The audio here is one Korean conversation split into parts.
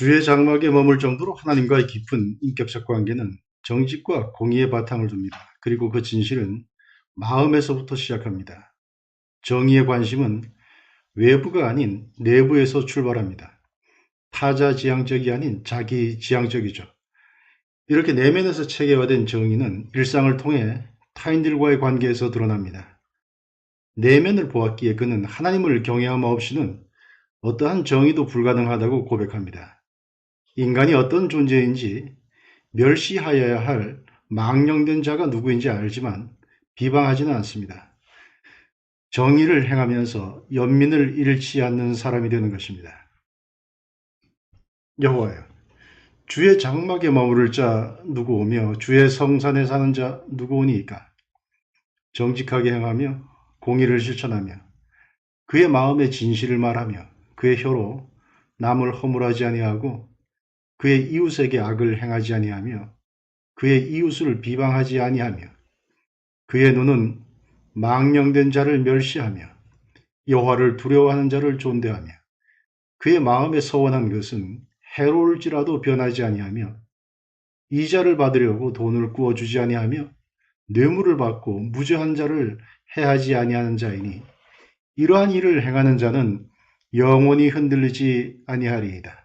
주의 장막에 머물 정도로 하나님과의 깊은 인격적 관계는 정직과 공의의 바탕을 둡니다. 그리고 그 진실은 마음에서부터 시작합니다. 정의의 관심은 외부가 아닌 내부에서 출발합니다. 타자지향적이 아닌 자기지향적이죠. 이렇게 내면에서 체계화된 정의는 일상을 통해 타인들과의 관계에서 드러납니다. 내면을 보았기에 그는 하나님을 경외함 없이는 어떠한 정의도 불가능하다고 고백합니다. 인간이 어떤 존재인지 멸시하여야 할 망령된 자가 누구인지 알지만 비방하지는 않습니다. 정의를 행하면서 연민을 잃지 않는 사람이 되는 것입니다. 여호와여, 주의 장막에 머무를 자 누구 오며 주의 성산에 사는 자 누구 오니이까? 정직하게 행하며 공의를 실천하며 그의 마음의 진실을 말하며 그의 혀로 남을 허물하지 아니하고 그의 이웃에게 악을 행하지 아니하며 그의 이웃을 비방하지 아니하며 그의 눈은 망령된 자를 멸시하며 여호와를 두려워하는 자를 존대하며 그의 마음에 서원한 것은 해로울지라도 변하지 아니하며 이자를 받으려고 돈을 구워주지 아니하며 뇌물을 받고 무죄한 자를 해하지 아니하는 자이니 이러한 일을 행하는 자는 영원히 흔들리지 아니하리이다.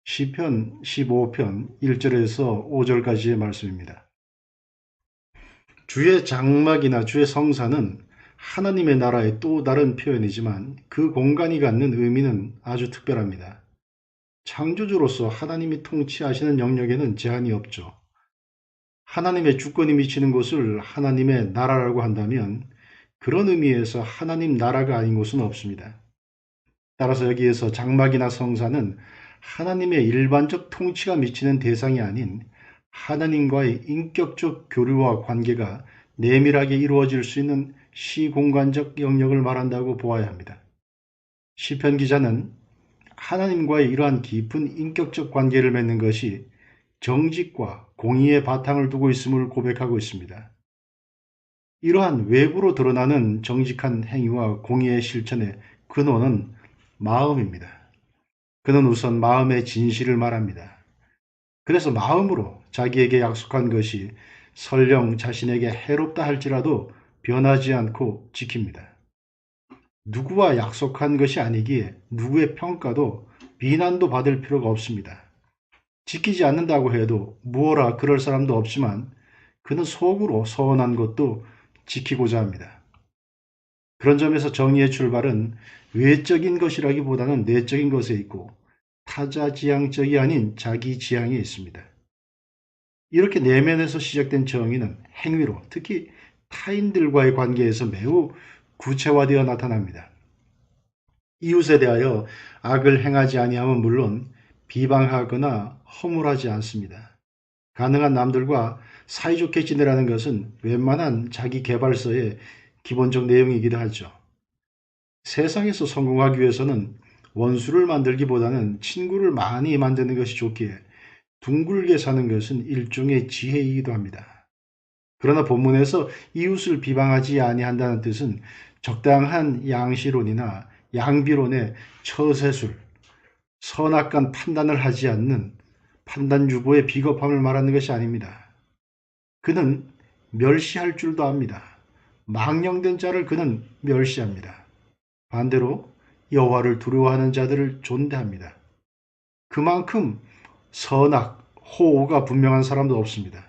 시편 15편 1절에서 5절까지의 말씀입니다. 주의 장막이나 주의 성산은 하나님의 나라의 또 다른 표현이지만 그 공간이 갖는 의미는 아주 특별합니다. 창조주로서 하나님이 통치하시는 영역에는 제한이 없죠. 하나님의 주권이 미치는 곳을 하나님의 나라라고 한다면 그런 의미에서 하나님 나라가 아닌 곳은 없습니다. 따라서 여기에서 장막이나 성산은 하나님의 일반적 통치가 미치는 대상이 아닌 하나님과의 인격적 교류와 관계가 내밀하게 이루어질 수 있는 시공간적 영역을 말한다고 보아야 합니다. 시편 기자는 하나님과의 이러한 깊은 인격적 관계를 맺는 것이 정직과 공의의 바탕을 두고 있음을 고백하고 있습니다. 이러한 외부로 드러나는 정직한 행위와 공의의 실천의 근원은 마음입니다. 그는 우선 마음의 진실을 말합니다. 그래서 마음으로 자기에게 약속한 것이 설령 자신에게 해롭다 할지라도 변하지 않고 지킵니다. 누구와 약속한 것이 아니기에 누구의 평가도 비난도 받을 필요가 없습니다. 지키지 않는다고 해도 무어라 그럴 사람도 없지만 그는 속으로 서운한 것도 지키고자 합니다. 그런 점에서 정의의 출발은 외적인 것이라기보다는 내적인 것에 있고 타자지향적이 아닌 자기지향에 있습니다. 이렇게 내면에서 시작된 정의는 행위로, 특히 타인들과의 관계에서 매우 구체화되어 나타납니다. 이웃에 대하여 악을 행하지 아니하면 물론 비방하거나 허물하지 않습니다. 가능한 남들과 사이좋게 지내라는 것은 웬만한 자기 개발서의 기본적 내용이기도 하죠. 세상에서 성공하기 위해서는 원수를 만들기보다는 친구를 많이 만드는 것이 좋기에 둥글게 사는 것은 일종의 지혜이기도 합니다. 그러나 본문에서 이웃을 비방하지 아니한다는 뜻은 적당한 양시론이나 양비론의 처세술, 선악간 판단을 하지 않는 판단유보의 비겁함을 말하는 것이 아닙니다. 그는 멸시할 줄도 압니다. 망령된 자를 그는 멸시합니다. 반대로 여호와를 두려워하는 자들을 존대합니다. 그만큼 선악, 호오가 분명한 사람도 없습니다.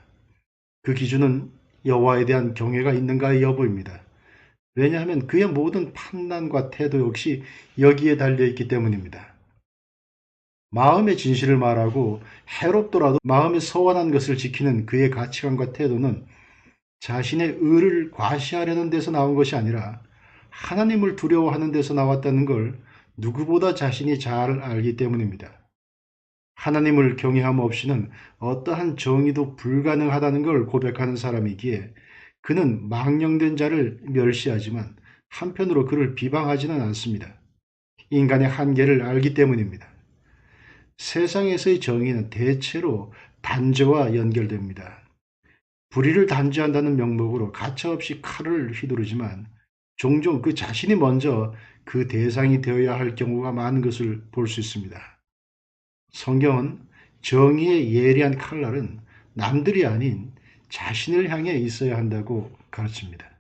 그 기준은 여호와에 대한 경외가 있는가의 여부입니다. 왜냐하면 그의 모든 판단과 태도 역시 여기에 달려있기 때문입니다. 마음의 진실을 말하고 해롭더라도 마음에 서원한 것을 지키는 그의 가치관과 태도는 자신의 의를 과시하려는 데서 나온 것이 아니라 하나님을 두려워하는 데서 나왔다는 걸 누구보다 자신이 잘 알기 때문입니다. 하나님을 경외함 없이는 어떠한 정의도 불가능하다는 걸 고백하는 사람이기에 그는 망령된 자를 멸시하지만 한편으로 그를 비방하지는 않습니다. 인간의 한계를 알기 때문입니다. 세상에서의 정의는 대체로 단죄와 연결됩니다. 불의를 단죄한다는 명목으로 가차없이 칼을 휘두르지만 종종 그 자신이 먼저 그 대상이 되어야 할 경우가 많은 것을 볼 수 있습니다. 성경은 정의의 예리한 칼날은 남들이 아닌 자신을 향해 있어야 한다고 가르칩니다.